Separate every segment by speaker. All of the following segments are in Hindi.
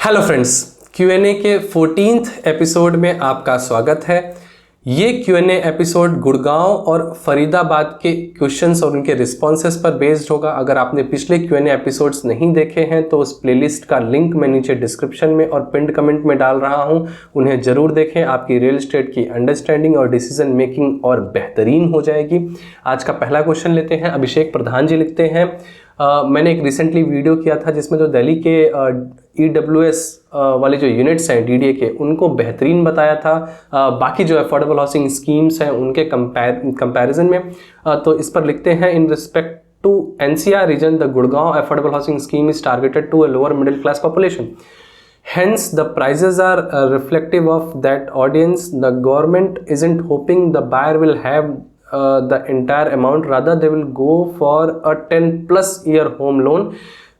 Speaker 1: हेलो फ्रेंड्स, Q&A के 14th एपिसोड में आपका स्वागत है। ये Q&A एपिसोड गुड़गांव और फरीदाबाद के क्वेश्चंस और उनके रिस्पॉन्सेस पर बेस्ड होगा। अगर आपने पिछले Q&A एपिसोड्स नहीं देखे हैं तो उस प्लेलिस्ट का लिंक मैं नीचे डिस्क्रिप्शन में और पिंड कमेंट में डाल रहा हूँ, उन्हें ज़रूर देखें। आपकी रियल एस्टेट की अंडरस्टैंडिंग और डिसीजन मेकिंग और बेहतरीन हो जाएगी। आज का पहला क्वेश्चन लेते हैं। अभिषेक प्रधान जी लिखते हैं, मैंने एक रिसेंटली वीडियो किया था जिसमें जो दिल्ली के EWS वाले जो यूनिट्स हैं DDA के, उनको बेहतरीन बताया था बाकी जो अफोर्डेबल हाउसिंग स्कीम्स हैं उनके कंपैरिजन में। तो इस पर लिखते हैं, in respect to NCR region the Gurgaon affordable housing scheme is targeted to a lower middle class population, hence the prices are reflective of that audience. The government isn't hoping the buyer will have the entire amount, rather they will go for a 10+ year home loan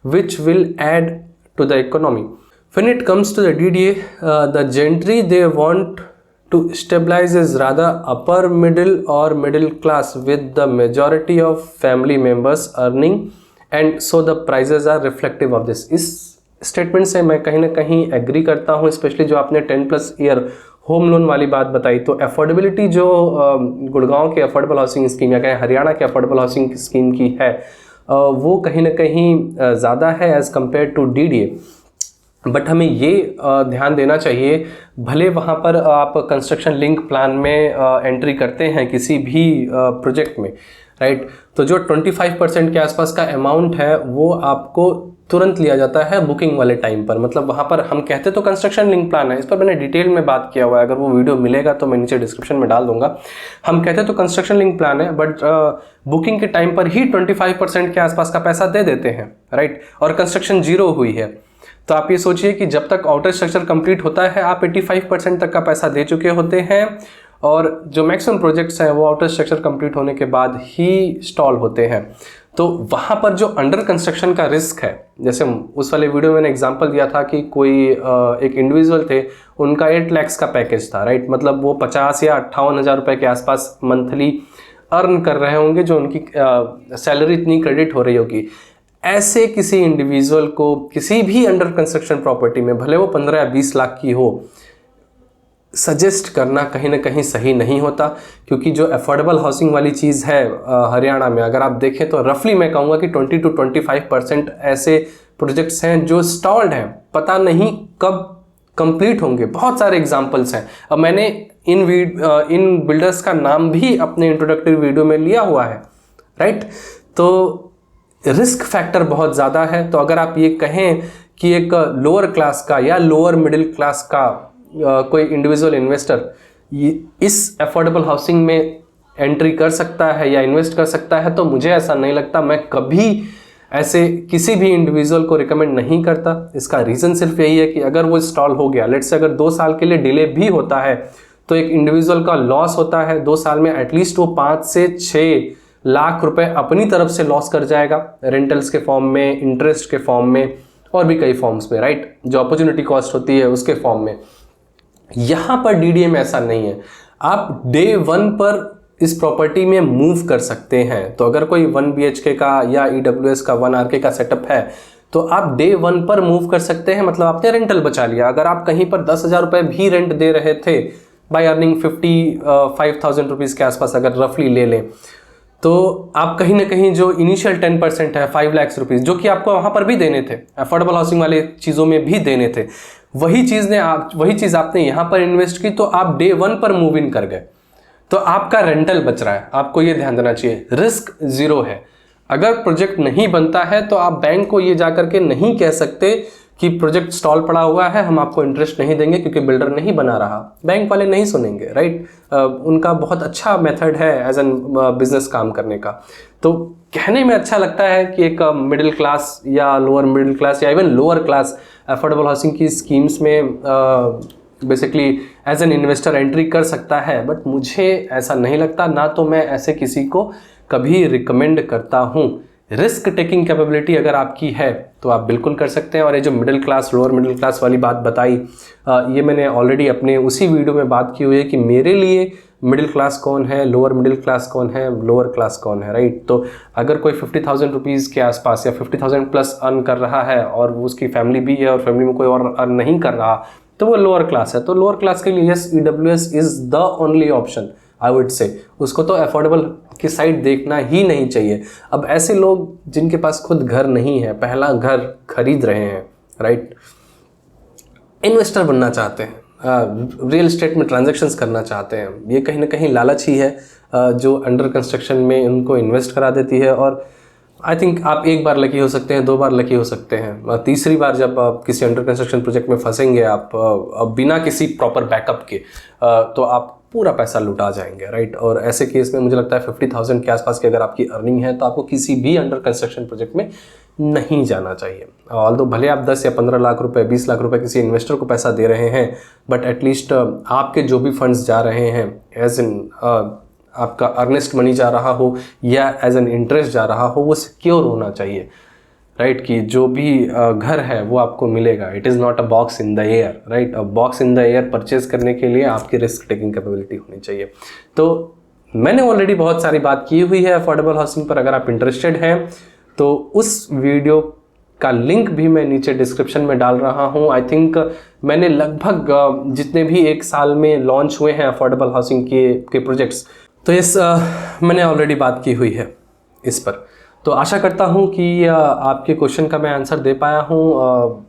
Speaker 1: which will add to the economy. When it comes to the DDA, the gentry they want to stabilize is rather upper middle or middle class with the majority of family members earning, and so the prices are reflective of this. इस स्टेटमेंट से मैं कहीं ना कहीं एग्री करता हूँ, स्पेशली जो आपने 10+ ईयर होम लोन वाली बात बताई। तो अफोर्डेबिलिटी जो गुड़गांव के अफोर्डेबल हाउसिंग स्कीम या कहीं हरियाणा के अफोर्डेबल हाउसिंग स्कीम की है, वो कहीं ना कहीं ज़्यादा है as compare to DDA। But हमें ये ध्यान देना चाहिए, भले वहाँ पर आप कंस्ट्रक्शन लिंक प्लान में एंट्री करते हैं किसी भी प्रोजेक्ट में, राइट, तो जो 25% के आसपास का अमाउंट है वो आपको तुरंत लिया जाता है बुकिंग वाले टाइम पर। मतलब वहाँ पर हम कहते तो कंस्ट्रक्शन लिंक प्लान है, इस पर मैंने डिटेल में बात किया हुआ है, अगर वो वीडियो मिलेगा तो मैं नीचे डिस्क्रिप्शन में डाल दूंगा। हम कहते तो कंस्ट्रक्शन लिंक प्लान है, बट बुकिंग के टाइम पर ही 25% के आसपास का पैसा दे देते हैं, राइट, और कंस्ट्रक्शन जीरो हुई है। तो आप ये सोचिए कि जब तक आउटर स्ट्रक्चर कंप्लीट होता है आप 85% तक का पैसा दे चुके होते हैं, और जो मैक्सिमम प्रोजेक्ट्स हैं वो आउटर स्ट्रक्चर कंप्लीट होने के बाद ही स्टॉल होते हैं। तो वहाँ पर जो अंडर कंस्ट्रक्शन का रिस्क है, जैसे उस वाले वीडियो में मैंने एग्जांपल दिया था कि कोई एक इंडिविजुअल थे, उनका 8 लाख का पैकेज था, राइट, मतलब वो 50 या 58 हज़ार रुपये के आसपास मंथली अर्न कर रहे होंगे, जो उनकी सैलरी इतनी क्रेडिट हो रही होगी। ऐसे किसी इंडिविजुअल को किसी भी अंडर कंस्ट्रक्शन प्रॉपर्टी में, भले वो 15 या 20 लाख की हो, सजेस्ट करना कहीं ना कहीं सही नहीं होता। क्योंकि जो अफोर्डेबल हाउसिंग वाली चीज़ है हरियाणा में, अगर आप देखें तो रफली मैं कहूँगा कि 20 to 25% ऐसे प्रोजेक्ट्स हैं जो स्टॉल्ड हैं, पता नहीं कब कंप्लीट होंगे। बहुत सारे एग्जांपल्स हैं। अब मैंने इन बिल्डर्स का नाम भी अपने इंट्रोडक्टरी वीडियो में लिया हुआ है, राइट। तो रिस्क फैक्टर बहुत ज़्यादा है। तो अगर आप ये कहें कि एक लोअर क्लास का या लोअर मिडिल क्लास का कोई इंडिविजुअल इन्वेस्टर इस अफोर्डेबल हाउसिंग में एंट्री कर सकता है या इन्वेस्ट कर सकता है, तो मुझे ऐसा नहीं लगता। मैं कभी ऐसे किसी भी इंडिविजुअल को रिकमेंड नहीं करता। इसका रीज़न सिर्फ यही है कि अगर वो स्टॉल हो गया, लेट्स से अगर 2 साल के लिए डिले भी होता है, तो एक इंडिविजुअल का लॉस होता है 2 साल में एटलीस्ट वो 5 से 6 लाख रुपए अपनी तरफ से लॉस कर जाएगा, रेंटल्स के फॉर्म में, इंटरेस्ट के फॉर्म में और भी कई फॉर्म्स में, राइट, जो अपॉर्चुनिटी कॉस्ट होती है उसके फॉर्म में। यहाँ पर DDA में ऐसा नहीं है। आप डे 1 पर इस प्रॉपर्टी में मूव कर सकते हैं। तो अगर कोई 1 BHK का या EWS का 1 RK का सेटअप है तो आप डे 1 पर मूव कर सकते हैं, मतलब आपने रेंटल बचा लिया। अगर आप कहीं पर 10,000 रुपये भी रेंट दे रहे थे बाय अर्निंग 55,000 रुपीज़ के आसपास अगर रफली ले लें, तो आप कहीं ना कहीं जो इनिशियल 10% है 5 लाख रुपीज़, जो कि आपको वहाँ पर भी देने थे, अफोर्डेबल हाउसिंग वाले चीज़ों में भी देने थे, वही चीज़ आपने यहाँ पर इन्वेस्ट की, तो आप डे 1 पर मूव इन कर गए, तो आपका रेंटल बच रहा है। आपको ये ध्यान देना चाहिए, रिस्क ज़ीरो है। अगर प्रोजेक्ट नहीं बनता है तो आप बैंक को ये जा करके नहीं कह सकते कि प्रोजेक्ट स्टॉल पड़ा हुआ है, हम आपको इंटरेस्ट नहीं देंगे क्योंकि बिल्डर नहीं बना रहा। बैंक वाले नहीं सुनेंगे, राइट। उनका बहुत अच्छा मेथड है एज एन बिजनेस काम करने का। तो कहने में अच्छा लगता है कि एक मिडिल क्लास या लोअर मिडिल क्लास या even lower class affordable housing की स्कीम्स में basically as an investor entry कर सकता है, बट मुझे ऐसा नहीं लगता, ना तो मैं ऐसे किसी को कभी रिकमेंड करता हूँ। रिस्क टेकिंग कैपेबिलिटी अगर आपकी है तो आप बिल्कुल कर सकते हैं। और ये जो middle class lower middle class वाली बात बताई, ये मैंने ऑलरेडी अपने उसी वीडियो में बात की हुई है कि मेरे लिए मिडिल क्लास कौन है, लोअर मिडिल क्लास कौन है, लोअर क्लास कौन है, राइट। तो अगर कोई 50,000 रुपीज़ के आसपास या 50,000 प्लस अर्न कर रहा है और उसकी फैमिली भी है और फैमिली में कोई और अर्न नहीं कर रहा, तो वो लोअर क्लास है। तो लोअर क्लास के लिए yes, EWS is the only option I would say. उसको तो अफोर्डेबल की साइड देखना ही नहीं चाहिए। अब ऐसे लोग जिनके पास खुद घर नहीं है, पहला घर खरीद रहे हैं, राइट, इन्वेस्टर बनना चाहते हैं, रियल एस्टेट में ट्रांजैक्शंस करना चाहते हैं, ये कहीं ना कहीं लालच ही है जो अंडर कंस्ट्रक्शन में उनको इन्वेस्ट करा देती है। और आई थिंक आप एक बार लकी हो सकते हैं, 2 बार लकी हो सकते हैं, तीसरी बार जब आप किसी अंडर कंस्ट्रक्शन प्रोजेक्ट में फंसेंगे आप बिना किसी प्रॉपर बैकअप के, तो आप पूरा पैसा लुटा जाएंगे, राइट। और ऐसे केस में मुझे लगता है 50,000 के आसपास की अगर आपकी अर्निंग है तो आपको किसी भी अंडर कंस्ट्रक्शन प्रोजेक्ट में नहीं जाना चाहिए। ऑल्दो भले आप 10 या 15 लाख रुपए, 20 लाख रुपए किसी इन्वेस्टर को पैसा दे रहे हैं, बट एटलीस्ट आपके जो भी फंड्स जा रहे हैं एज इन आपका अर्नेस्ट मनी जा रहा हो या एज एन इंटरेस्ट जा रहा हो, वो सिक्योर होना चाहिए, राइट, कि जो भी घर है वो आपको मिलेगा। It is not a box in the air, right. A box in the air purchase करने के लिए आपकी रिस्क टेकिंग कैपेबिलिटी होनी चाहिए। तो मैंने ऑलरेडी बहुत सारी बात की हुई है अफोर्डेबल हाउसिंग पर। अगर आप इंटरेस्टेड हैं तो उस वीडियो का लिंक भी मैं नीचे डिस्क्रिप्शन में डाल रहा हूँ। आई थिंक मैंने लगभग जितने भी एक साल में लॉन्च हुए हैं अफोर्डेबल हाउसिंग के प्रोजेक्ट्स, तो इस मैंने ऑलरेडी बात की हुई है इस पर। तो आशा करता हूँ कि आपके क्वेश्चन का मैं आंसर दे पाया हूँ।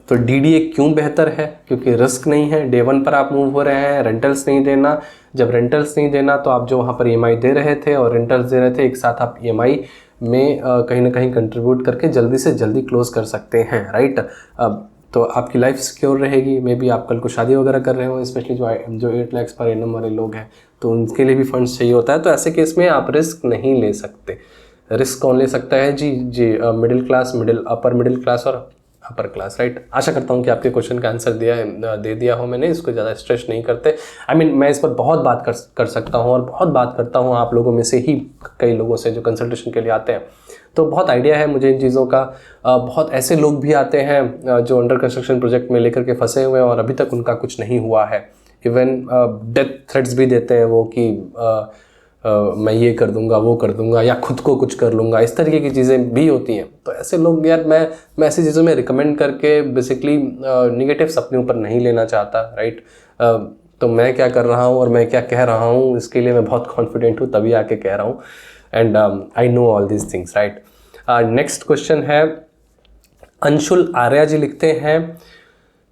Speaker 1: तो DDA क्यों बेहतर है? क्योंकि रिस्क नहीं है, डे 1 पर आप मूव हो रहे हैं, रेंटल्स नहीं देना। जब रेंटल्स नहीं देना तो आप जो वहाँ पर EMI दे रहे थे और रेंटल्स दे रहे थे, एक साथ आप EMI में कहीं ना कहीं कंट्रीब्यूट करके जल्दी से जल्दी क्लोज कर सकते हैं, राइट। तो आपकी लाइफ सिक्योर रहेगी। मे बी आप कल को शादी वगैरह कर रहे हो, स्पेशली जो 8 लाख पर एनम वाले लोग हैं, तो उनके लिए भी फंड्स चाहिए होता है। तो ऐसे केस में आप रिस्क नहीं ले सकते। रिस्क कौन ले सकता है जी? Middle class, upper middle class और अपर क्लास, राइट। आशा करता हूँ कि आपके क्वेश्चन का आंसर दे दिया हो मैंने। इसको ज़्यादा स्ट्रेस नहीं करते। मैं इस पर बहुत बात कर सकता हूँ और बहुत बात करता हूँ आप लोगों में से ही कई लोगों से जो कंसल्टेशन के लिए आते हैं, तो बहुत आइडिया है मुझे इन चीज़ों का। बहुत ऐसे लोग भी आते हैं जो अंडर कंस्ट्रक्शन प्रोजेक्ट में लेकर के फंसे हुए हैं और अभी तक उनका कुछ नहीं हुआ है। इवन डेथ थ्रेट्स भी देते हैं वो कि मैं ये कर दूंगा, वो कर दूंगा, या खुद को कुछ कर लूँगा, इस तरीके की चीज़ें भी होती हैं। तो ऐसे लोग यार, मैं ऐसी चीज़ों में रिकमेंड करके बेसिकली निगेटिव्स अपने ऊपर नहीं लेना चाहता, राइट। तो मैं क्या कर रहा हूँ और मैं क्या कह रहा हूँ, इसके लिए मैं बहुत कॉन्फिडेंट हूँ, तभी आके कह रहा हूँ। And I know all these things, right. Next question है, अंशुल आर्या जी लिखते हैं,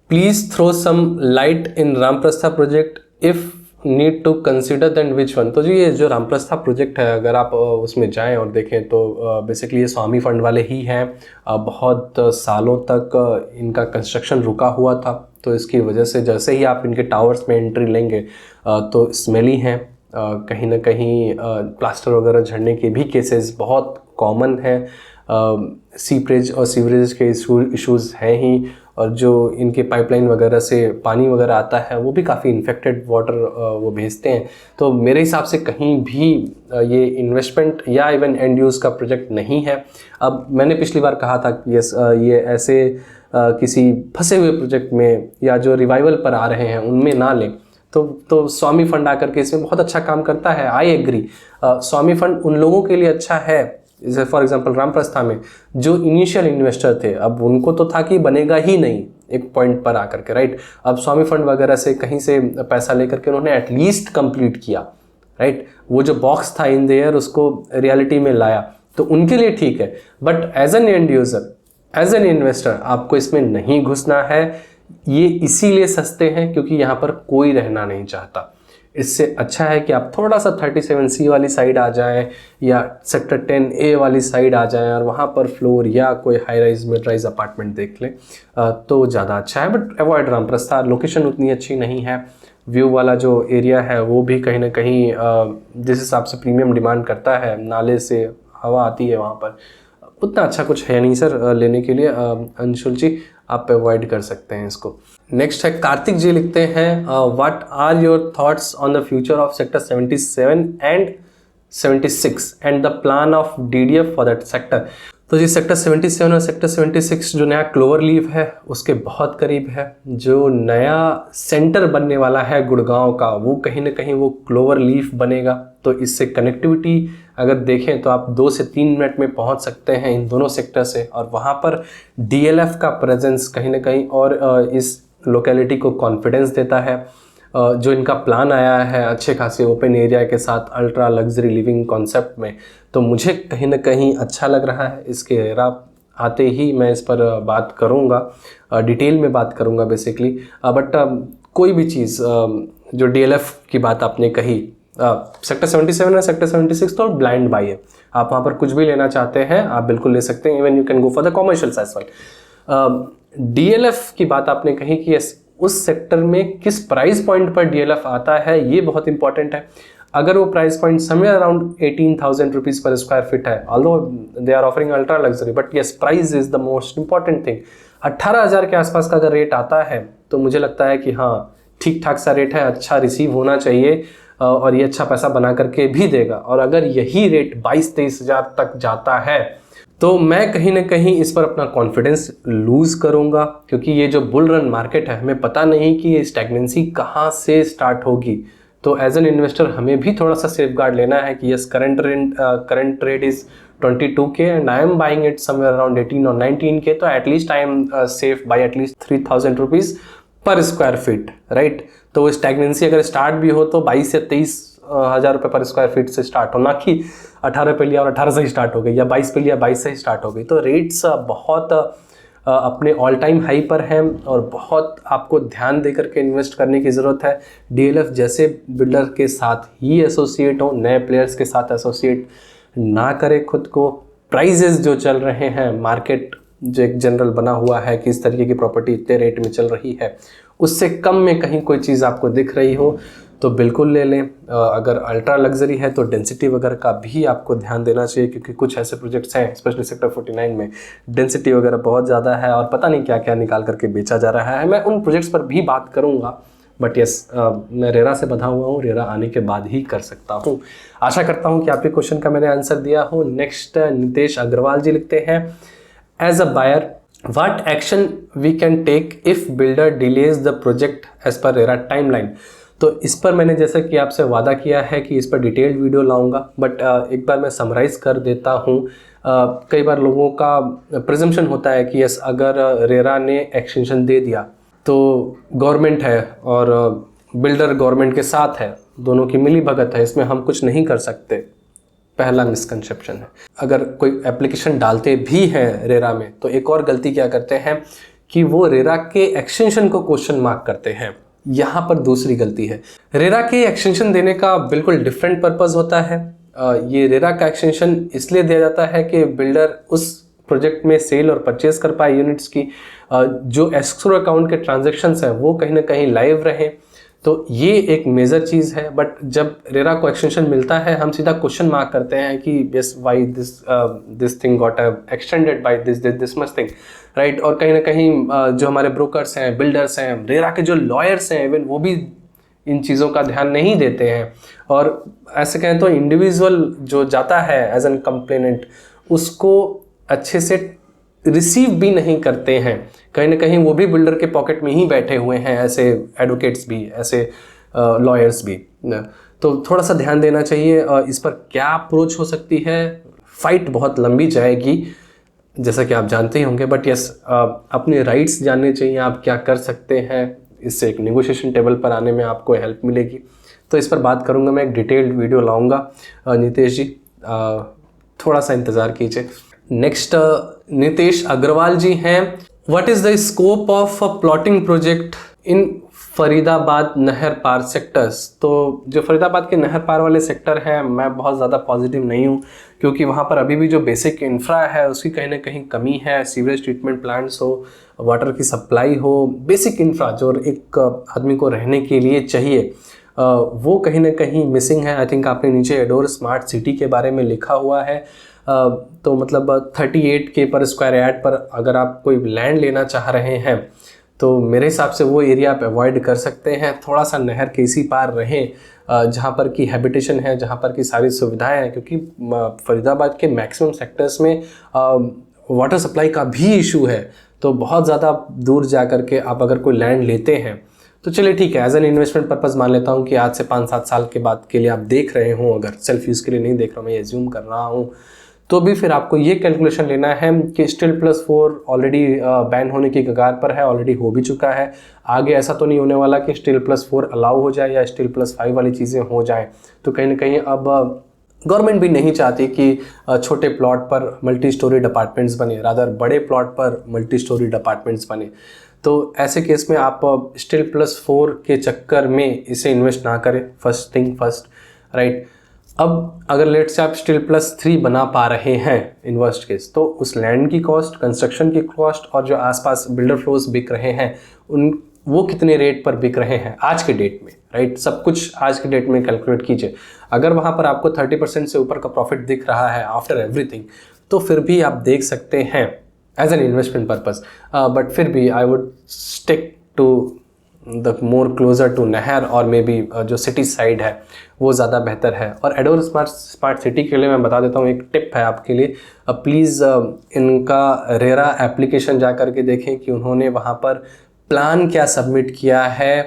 Speaker 1: please throw some light in Ramprastha project, if need to consider then which one. तो जी ये जो रामप्रस्था प्रोजेक्ट है, अगर आप उसमें जाएं और देखें तो बेसिकली ये स्वामी फंड वाले ही हैं। बहुत सालों तक इनका कंस्ट्रक्शन रुका हुआ था, तो इसकी वजह से जैसे ही आप इनके टावर्स में एंट्री लेंगे तो स्मेली हैं, कहीं ना कहीं प्लास्टर वगैरह झड़ने के भी केसेस बहुत कॉमन है। सीपरेज और सीवरेज के इश्यूज़ हैं ही, और जो इनके पाइपलाइन वगैरह से पानी वगैरह आता है वो भी काफ़ी इन्फेक्टेड वाटर वो भेजते हैं। तो मेरे हिसाब से कहीं भी ये इन्वेस्टमेंट या इवन एंड यूज़ का प्रोजेक्ट नहीं है। अब मैंने पिछली बार कहा था कि ये ऐसे किसी फंसे हुए प्रोजेक्ट में या जो रिवाइवल पर आ रहे हैं उनमें ना लें। तो स्वामी फंड आकर के इसमें बहुत अच्छा काम करता है, आई एग्री। स्वामी फंड उन लोगों के लिए अच्छा है, जैसे फॉर एग्जांपल रामप्रस्था में जो इनिशियल इन्वेस्टर थे, अब उनको तो था कि बनेगा ही नहीं एक पॉइंट पर आकर के, राइट। अब स्वामी फंड वगैरह से कहीं से पैसा लेकर के उन्होंने एटलीस्ट कंप्लीट किया, राइट। वो जो बॉक्स था इन द एयर उसको रियलिटी में लाया, तो उनके लिए ठीक है। But as an end user, as an investor, आपको इसमें नहीं घुसना है। ये इसीलिए सस्ते हैं क्योंकि यहाँ पर कोई रहना नहीं चाहता। इससे अच्छा है कि आप थोड़ा सा 37C वाली साइड आ जाएं या सेक्टर 10A वाली साइड आ जाएं और वहाँ पर फ्लोर या कोई high rise mid rise apartment देख लें, तो ज़्यादा अच्छा है। बट अवॉइड रामप्रस्था, लोकेशन उतनी अच्छी नहीं है। व्यू वाला जो एरिया है वो भी कहीं ना कहीं जिस हिसाब से प्रीमियम डिमांड करता है, नाले से हवा आती है वहाँ पर, उतना अच्छा कुछ है नहीं सर लेने के लिए। अंशुल जी आप अवॉइड कर सकते हैं इसको। नेक्स्ट है कार्तिक जी लिखते हैं, what are your thoughts on the future of sector 77 and 76 and the plan of DDF for that sector. तो जी सेक्टर 77 और सेक्टर 76 जो नया क्लोवर लीफ है उसके बहुत करीब है। जो नया सेंटर बनने वाला है गुड़गांव का, वो कहीं ना कहीं वो क्लोवर लीफ बनेगा। तो इससे कनेक्टिविटी अगर देखें तो आप 2 से 3 मिनट में पहुंच सकते हैं इन दोनों सेक्टर से, और वहाँ पर DLF का प्रेजेंस कहीं ना कहीं और इस लोकेलिटी को कॉन्फिडेंस देता है। जो इनका प्लान आया है अच्छे खासे ओपन एरिया के साथ अल्ट्रा लग्जरी लिविंग कॉन्सेप्ट में, तो मुझे कहीं ना कहीं अच्छा लग रहा है। इसके रेरा आते ही मैं इस पर बात करूँगा, डिटेल में बात करूँगा बेसिकली। बट कोई भी चीज़ जो DLF की बात आपने कही, सेक्टर 77 और सेक्टर 76 तो ब्लाइंड बाई है। आप वहाँ पर कुछ भी लेना चाहते हैं आप बिल्कुल ले सकते हैं, even you can go for the commercial as well. DLF की बात आपने कही कि उस सेक्टर में किस प्राइस पॉइंट पर DLF आता है, ये बहुत इंपॉर्टेंट है। अगर वो price point somewhere around 18,000 rupees per square feet है, although they are offering ultra luxury, but yes price is the most important thing. 18,000 के आसपास का अगर रेट आता है तो मुझे लगता है कि हाँ ठीक ठाक सा रेट है, अच्छा रिसीव होना चाहिए और ये अच्छा पैसा बना करके भी देगा। और अगर यही रेट 22-23 हज़ार तक जाता है तो मैं कहीं ना कहीं इस पर अपना कॉन्फिडेंस लूज़ करूंगा, क्योंकि ये जो बुल रन मार्केट है हमें पता नहीं कि ये स्टैग्नेंसी कहाँ से स्टार्ट होगी। तो एज एन इन्वेस्टर हमें भी थोड़ा सा सेफ गार्ड लेना है कि yes current rate is 22K and I am buying it somewhere around 18 और 19K, तो at least I am safe by at least 3,000 rupees per square feet, right. तो वो स्टैग्नेंसी अगर स्टार्ट भी हो तो 22 से 23 हज़ार रुपये पर स्क्वायर फीट से स्टार्ट हो, ना कि 18 पे लिया और 18 से ही स्टार्ट हो गई, या 22 पे लिया 22 से ही स्टार्ट हो गई। तो रेट्स बहुत अपने ऑल टाइम हाई पर हैं और बहुत आपको ध्यान दे करके इन्वेस्ट करने की ज़रूरत है। DLF जैसे बिल्डर के साथ ही एसोसिएट हो, नए प्लेयर्स के साथ एसोसिएट ना करें खुद को। प्राइजेस जो चल रहे हैं, मार्केट जो एक जनरल बना हुआ है कि इस तरीके की प्रॉपर्टी इतने रेट में चल रही है, उससे कम में कहीं कोई चीज़ आपको दिख रही हो तो बिल्कुल ले लें। अगर अल्ट्रा लग्जरी है तो डेंसिटी वगैरह का भी आपको ध्यान देना चाहिए, क्योंकि कुछ ऐसे प्रोजेक्ट्स हैं स्पेशली सेक्टर 49 में डेंसिटी वगैरह बहुत ज़्यादा है और पता नहीं क्या क्या निकाल करके बेचा जा रहा है। मैं उन प्रोजेक्ट्स पर भी बात करूँगा, बट यस मैं रेरा से बंधा हुआ हूँ, रेरा आने के बाद ही कर सकता हूँ। आशा करता हूँ कि आपके क्वेश्चन का मैंने आंसर दिया हो। नेक्स्ट नितेश अग्रवाल जी लिखते हैं, as a buyer what action we can take if builder delays the project as per RERA timeline. तो इस पर मैंने जैसे कि आपसे वादा किया है कि इस पर डिटेल्ड वीडियो लाऊंगा, बट एक बार मैं समराइज़ कर देता हूँ। कई बार लोगों का प्रिजम्पशन होता है कि यस अगर रेरा ने एक्सटेंशन दे दिया तो गवर्नमेंट है और बिल्डर गवर्नमेंट के साथ है, दोनों की मिली भगत है, इसमें हम कुछ नहीं कर सकते। पहला मिसकंसेप्शन है। अगर कोई एप्लीकेशन डालते भी हैं रेरा में तो एक और गलती क्या करते हैं कि वो रेरा के एक्सटेंशन को क्वेश्चन मार्क करते हैं। यहाँ पर दूसरी गलती है। रेरा के एक्सटेंशन देने का बिल्कुल डिफरेंट पर्पस होता है। ये रेरा का एक्सटेंशन इसलिए दिया जाता है कि बिल्डर उस प्रोजेक्ट में सेल और परचेज कर पाए यूनिट्स की, जो एस्क्रो अकाउंट के ट्रांजैक्शंस हैं वो कहीं ना कहीं लाइव रहें। तो ये एक मेजर चीज़ है। बट जब रेरा को एक्सटेंशन मिलता है हम सीधा क्वेश्चन मार्क करते हैं कि yes why this thing got extended by this much thing, right. और कहीं ना कहीं जो हमारे ब्रोकर्स हैं, बिल्डर्स हैं, रेरा के जो लॉयर्स हैं, इवन वो भी इन चीज़ों का ध्यान नहीं देते हैं। और ऐसे कहें तो इंडिविजुअल जो जाता है एज एन कंप्लेनेंट उसको अच्छे से रिसीव भी नहीं करते हैं। कहीं ना कहीं वो भी बिल्डर के पॉकेट में ही बैठे हुए हैं, ऐसे एडवोकेट्स भी, ऐसे लॉयर्स भी। तो थोड़ा सा ध्यान देना चाहिए। इस पर क्या अप्रोच हो सकती है, फाइट बहुत लंबी जाएगी जैसा कि आप जानते ही होंगे, बट यस अपने राइट्स जानने चाहिए, आप क्या कर सकते हैं, इससे एक नेगोशिएशन टेबल पर आने में आपको हेल्प मिलेगी। तो इस पर बात करूंगा मैं, एक डिटेल्ड वीडियो लाऊंगा। नितेश जी थोड़ा सा इंतज़ार कीजिए। नेक्स्ट नितेश अग्रवाल जी हैं, what is the scope of a plotting project in Faridabad नहर पार सेक्टर्स। तो जो फरीदाबाद के नहर पार वाले सेक्टर हैं मैं बहुत ज़्यादा पॉजिटिव नहीं हूँ, क्योंकि वहाँ पर अभी भी जो बेसिक इंफ्रा है उसकी कहीं ना कहीं कमी है। सीवरेज ट्रीटमेंट प्लांट्स हो, वाटर की सप्लाई हो, बेसिक इंफ्रा जो एक आदमी को रहने के लिए चाहिए वो कहीं ना कहीं मिसिंग है। आई थिंक आपने नीचे एडोर स्मार्ट सिटी के बारे में लिखा हुआ है। तो मतलब 38K पर स्क्वायर यार्ड पर अगर आप कोई लैंड लेना चाह रहे हैं तो मेरे हिसाब से वो एरिया आप अवॉइड कर सकते हैं। थोड़ा सा नहर के इसी पार रहें जहाँ पर की हैबिटेशन है, जहाँ पर की सारी सुविधाएं हैं, क्योंकि फरीदाबाद के मैक्सिमम सेक्टर्स में वाटर सप्लाई का भी इशू है। तो बहुत ज़्यादा दूर जा कर के आप अगर कोई लैंड लेते हैं तो चलिए ठीक है, एज एन इन्वेस्टमेंट पर्पज़ मान लेता हूँ कि आज से 5-7 साल के बाद के लिए आप देख रहे हो, अगर सेल्फ यूज़ के लिए नहीं देख रहा हूँ, मैं एज्यूम कर रहा हूँ, तो भी फिर आपको ये कैलकुलेशन लेना है कि Steel+4 ऑलरेडी बैन होने की कगार पर है, ऑलरेडी हो भी चुका है। आगे ऐसा तो नहीं होने वाला कि Steel+4 अलाउ हो जाए या Steel+5 वाली चीज़ें हो जाएं। तो कहीं ना कहीं अब गवर्नमेंट भी नहीं चाहती कि छोटे प्लॉट पर मल्टी स्टोरीड अपार्टमेंट्स बने, रादर बड़े प्लॉट पर मल्टी स्टोरीड अपार्टमेंट्स बने। तो ऐसे केस में आप Steel+4 के चक्कर में इसे इन्वेस्ट ना करें, फर्स्ट थिंग फर्स्ट, राइट। अब अगर लेट से आप Steel+3 बना पा रहे हैं इन वर्स्ट केस, तो उस लैंड की कॉस्ट, कंस्ट्रक्शन की कॉस्ट और जो आसपास बिल्डर फ्लोर्स बिक रहे हैं उन वो कितने रेट पर बिक रहे हैं आज के डेट में, राइट। सब कुछ आज के डेट में कैलकुलेट कीजिए। अगर वहाँ पर आपको 30% से ऊपर का प्रॉफिट दिख रहा है आफ्टर एवरीथिंग, तो फिर भी आप देख सकते हैं as an investment purpose. But फिर भी I would stick to the more closer to नहर और मे बी जो सिटी साइड है वो ज़्यादा बेहतर है। और एडोर स्मार्ट सिटी के लिए मैं बता देता हूँ, एक टिप है आपके लिए, प्लीज़ इनका रेरा एप्लीकेशन जा कर के देखें कि उन्होंने वहाँ पर प्लान क्या सबमिट किया है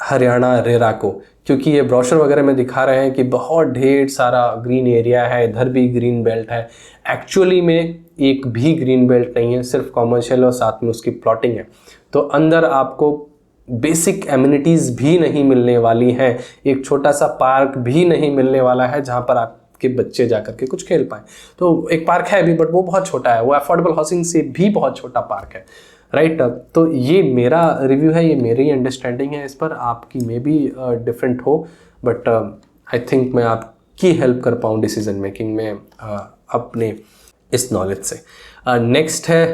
Speaker 1: हरियाणा रेरा को, क्योंकि ये ब्रोशर वगैरह में दिखा रहे हैं कि बहुत ढेर सारा ग्रीन एरिया है, इधर भी ग्रीन बेल्ट है। एक्चुअली में एक भी ग्रीन बेल्ट नहीं है, सिर्फ कॉमर्शियल और साथ में उसकी प्लॉटिंग है। तो अंदर आपको बेसिक एमिनिटीज़ भी नहीं मिलने वाली हैं, एक छोटा सा पार्क भी नहीं मिलने वाला है जहाँ पर आपके बच्चे जा कर के कुछ खेल पाएँ। तो एक पार्क है अभी, बट वो बहुत छोटा है, वो अफोर्डेबल हाउसिंग से भी बहुत छोटा पार्क है, राइट। तो ये मेरा रिव्यू है, ये मेरी अंडरस्टैंडिंग है इस पर, आपकी मे बी डिफरेंट हो, बट आई थिंक मैं आपकी हेल्प कर पाऊँ डिसीजन मेकिंग में अपने इस नॉलेज से। नेक्स्ट है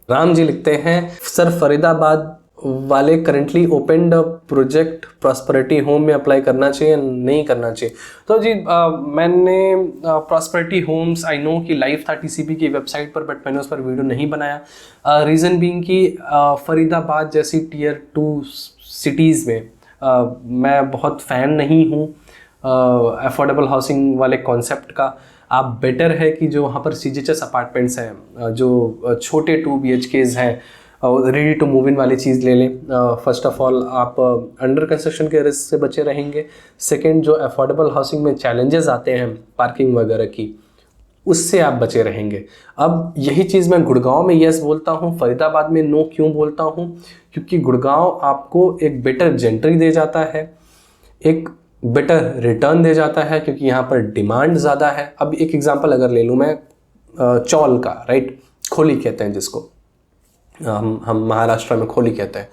Speaker 1: राम जी लिखते हैं, सर फरीदाबाद वाले currently opened project prosperity home में अप्लाई करना चाहिए नहीं करना चाहिए? तो जी मैंने प्रॉस्पेरिटी होम्स आई नो कि लाइव था टीसीपी की वेबसाइट पर, बट मैंने उस पर वीडियो नहीं बनाया। रीज़न बीइंग कि फरीदाबाद जैसी टियर 2 सिटीज़ में मैं बहुत फ़ैन नहीं हूँ अफोर्डेबल हाउसिंग वाले कॉन्सेप्ट का। आप बेटर है कि जो वहाँ पर CGHS अपार्टमेंट्स हैं, जो छोटे 2 BHKs हैं, रेडी टू मूव इन वाली चीज़ ले लें। फर्स्ट ऑफ ऑल आप अंडर कंस्ट्रक्शन के रिस्क से बचे रहेंगे। सेकंड, जो अफोर्डेबल हाउसिंग में चैलेंजेस आते हैं पार्किंग वगैरह की, उससे आप बचे रहेंगे। अब यही चीज़ मैं गुड़गांव में यस बोलता हूँ, फरीदाबाद में नो क्यों बोलता हूँ? क्योंकि गुड़गांव आपको एक बेटर जेंट्री दे जाता है, एक बेटर रिटर्न दे जाता है, क्योंकि यहाँ पर डिमांड ज़्यादा है। अब एक एग्जांपल अगर ले लूँ मैं चौल का, राइट, खोली कहते हैं जिसको हम महाराष्ट्र में खोली कहते हैं।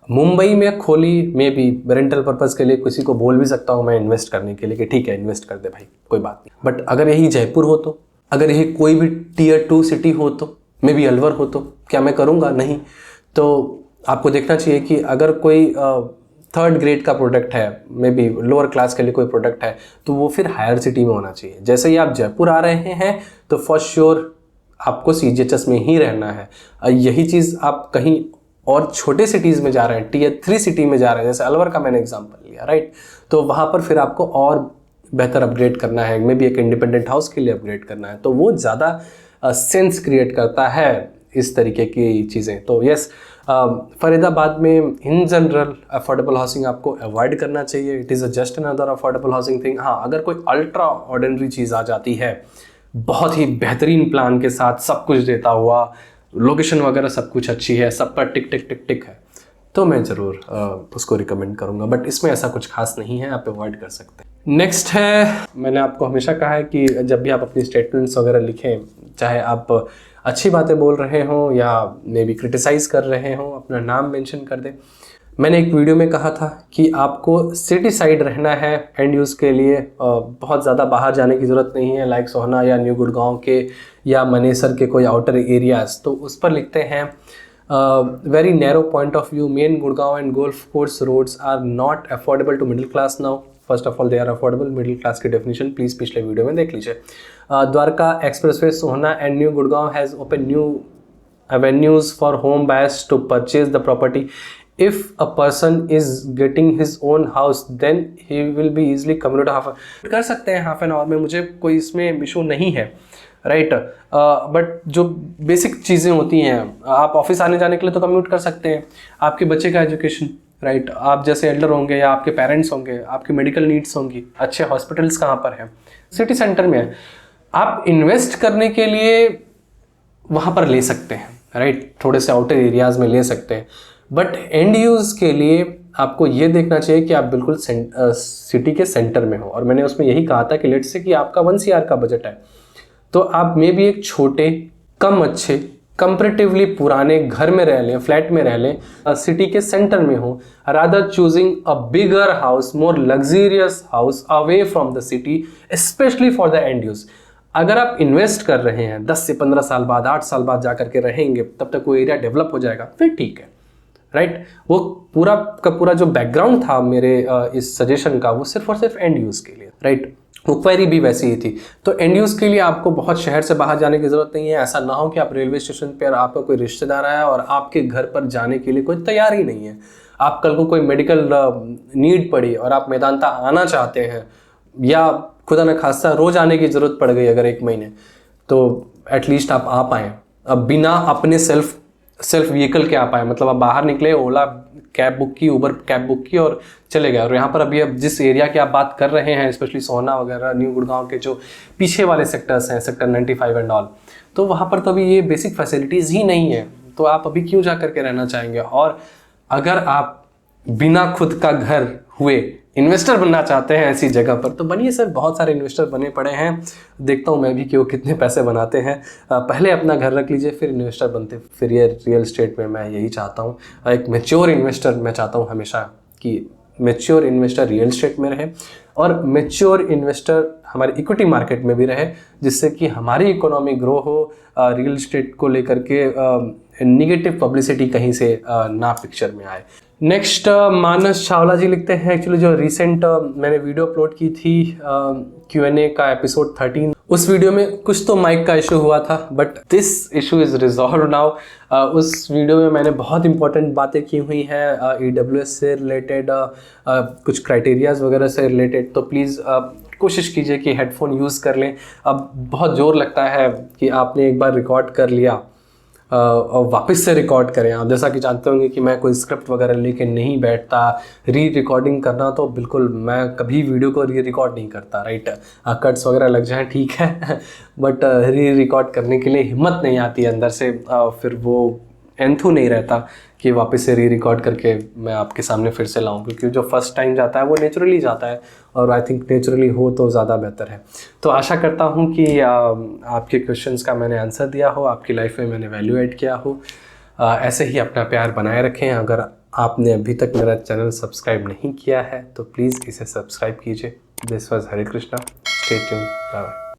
Speaker 1: मुंबई में खोली में भी रेंटल पर्पज़ के लिए किसी को बोल भी सकता हूँ मैं इन्वेस्ट करने के लिए कि ठीक है इन्वेस्ट कर दे भाई, कोई बात नहीं। बट अगर यही जयपुर हो, तो अगर यही कोई भी टियर 2 सिटी हो, तो मे बी अलवर हो, तो क्या मैं करूँगा? नहीं। तो आपको देखना चाहिए कि अगर कोई 3rd ग्रेड का प्रोडक्ट है, मे बी लोअर क्लास के लिए कोई प्रोडक्ट है, तो वो फिर हायर सिटी में होना चाहिए। जैसे ही आप जयपुर आ रहे हैं तो फॉर श्योर आपको CGHS में ही रहना है। यही चीज़ आप कहीं और छोटे सिटीज़ में जा रहे हैं, टियर 3 सिटी में जा रहे हैं, जैसे अलवर का मैंने एग्जांपल लिया, राइट, तो वहाँ पर फिर आपको और बेहतर अपग्रेड करना है, मे बी एक इंडिपेंडेंट हाउस के लिए अपग्रेड करना है, तो वो ज़्यादा सेंस क्रिएट करता है इस तरीके की चीज़ें। तो यस, फरीदाबाद में इन जनरल अफोर्डेबल हाउसिंग आपको अवॉइड करना चाहिए। It is just another affordable housing thing. हाँ, अगर कोई अल्ट्रा ऑर्डिनरी चीज़ आ जाती है, बहुत ही बेहतरीन प्लान के साथ, सब कुछ देता हुआ, लोकेशन वगैरह सब कुछ अच्छी है, सब पर टिक टिक टिक टिक है, तो मैं ज़रूर उसको रिकमेंड करूँगा। बट इसमें ऐसा कुछ खास नहीं है, आप अवॉइड कर सकते हैं। नेक्स्ट है, मैंने आपको हमेशा कहा है कि जब भी आप अपनी स्टेटमेंट्स वगैरह लिखें, चाहे आप अच्छी बातें बोल रहे हों या मे बी क्रिटिसाइज़ कर रहे हों, अपना नाम मेंशन कर दें। मैंने एक वीडियो में कहा था कि आपको सिटी साइड रहना है एंड यूज़ के लिए, बहुत ज़्यादा बाहर जाने की ज़रूरत नहीं है, लाइक सोहना या न्यू गुड़गांव के या मनेसर के कोई आउटर एरियाज़। तो उस पर लिखते हैं, very narrow point of view, main Gurgaon and golf course roads are not affordable to middle class now. First of all they are affordable, middle class की डेफिनेशन प्लीज़ पिछले वीडियो में देख लीजिए। Dwarka expressway Sohna and new Gurgaon has open new avenues for home buyers to purchase the property. If a person is getting his own house, then he will be easily commute कर सकते हैं हाफ एन आवर में, मुझे कोई इसमें इशू नहीं है, राइट। बट जो बेसिक चीज़ें होती हैं, आप ऑफिस आने जाने के लिए तो कम्यूट कर सकते हैं, आपके बच्चे का एजुकेशन, राइट, आप जैसे एल्डर होंगे या आपके पेरेंट्स होंगे, आपकी मेडिकल नीड्स होंगी, अच्छे हॉस्पिटल्स कहाँ पर हैं, सिटी सेंटर में है, आप इन्वेस्ट करने के लिए वहाँ पर ले सकते हैं, राइट, थोड़े से आउटर एरियाज़ में ले सकते हैं। बट एंड यूज़ के लिए आपको ये देखना चाहिए कि आप बिल्कुल सिटी के सेंटर में हो। और मैंने उसमें यही कहा था कि लेट्स से कि आपका 1 CR का बजट है, तो आप मे भी एक छोटे, कम अच्छे, कंपैरेटिवली पुराने घर में रह लें, फ्लैट में रह लें, सिटी के सेंटर में हो, rather choosing a bigger house, more luxurious house away from the city, specially for the end use. अगर आप इन्वेस्ट कर रहे हैं 10 से 15 साल बाद, 8 साल बाद जा करके रहेंगे, तब तक वो एरिया डेवलप हो जाएगा, फिर ठीक है, राइट। वो पूरा का पूरा जो बैकग्राउंड था मेरे इस सजेशन का, वो सिर्फ और सिर्फ एंड यूज के लिए, राइट। वो क्वेरी भी वैसी ही थी। तो एंड यूज के लिए आपको बहुत शहर से बाहर जाने की जरूरत नहीं है। ऐसा ना हो कि आप रेलवे स्टेशन पर, आपका कोई रिश्तेदार आया और आपके घर पर जाने के लिए कोई तैयार ही नहीं है, आप कल को कोई मेडिकल नीड पड़ी और आप मैदानता आना चाहते हैं, या खुदा न खास्ता रोज आने की जरूरत पड़ गई अगर 1 महीने, तो एटलीस्ट आप आ पाएँ, अब बिना अपने सेल्फ व्हीकल के आ पाए। मतलब आप बाहर निकले, ओला कैब बुक की, उबर कैब बुक की और चले गए। और यहाँ पर अभी अब जिस एरिया की आप बात कर रहे हैं, स्पेशली सोहना वगैरह, न्यू गुड़गांव के जो पीछे वाले सेक्टर्स हैं, सेक्टर 95 एंड ऑल, तो वहाँ पर तो अभी ये बेसिक फैसिलिटीज़ ही नहीं है। तो आप अभी क्यों जा करके रहना चाहेंगे? और अगर आप बिना खुद का घर हुए इन्वेस्टर बनना चाहते हैं ऐसी जगह पर, तो बनिए सर, बहुत सारे इन्वेस्टर बने पड़े हैं, देखता हूँ मैं भी कि वो कितने पैसे बनाते हैं। पहले अपना घर रख लीजिए, फिर इन्वेस्टर बनते। फिर ये रियल एस्टेट में मैं यही चाहता हूँ, एक मैच्योर इन्वेस्टर मैं चाहता हूँ हमेशा कि मैच्योर इन्वेस्टर रियल एस्टेट में रहे और मैच्योर इन्वेस्टर हमारे इक्विटी मार्केट में भी रहे, जिससे कि हमारी इकोनॉमी ग्रो हो, रियल एस्टेट को लेकर के निगेटिव पब्लिसिटी कहीं से ना पिक्चर में आए। नेक्स्ट मानस चावला जी लिखते हैं, एक्चुअली जो रिसेंट मैंने वीडियो अपलोड की थी Q&A का एपिसोड 13, उस वीडियो में कुछ तो माइक का इशू हुआ था, but this issue is resolve now. उस वीडियो में मैंने बहुत इंपॉर्टेंट बातें की हुई हैं EWS से रिलेटेड, कुछ क्राइटेरियाज वगैरह से रिलेटेड, तो प्लीज़ कोशिश कीजिए कि हेडफोन यूज़ कर लें। अब बहुत ज़ोर लगता है कि आपने एक बार रिकॉर्ड कर लिया और वापस से रिकॉर्ड करें। आप जैसा कि जानते होंगे कि मैं कोई स्क्रिप्ट वगैरह लेके नहीं बैठता, रिकॉर्डिंग करना तो बिल्कुल, मैं कभी वीडियो को रिकॉर्ड नहीं करता, राइट। कट्स वगैरह लग जाएं ठीक है बट रिकॉर्ड करने के लिए हिम्मत नहीं आती अंदर से, फिर वो एंथू नहीं रहता कि वापस से रिकॉर्ड करके मैं आपके सामने फिर से लाऊं, क्योंकि जो फर्स्ट टाइम जाता है वो नेचुरली जाता है, और आई थिंक नेचुरली हो तो ज़्यादा बेहतर है। तो आशा करता हूं कि आपके क्वेश्चंस का मैंने आंसर दिया हो, आपकी लाइफ में मैंने वैल्यू ऐड किया हो। ऐसे ही अपना प्यार बनाए रखें। अगर आपने अभी तक मेरा चैनल सब्सक्राइब नहीं किया है तो प्लीज़ इसे सब्सक्राइब कीजिए। This was Hare Krishna, stay tuned, bye bye.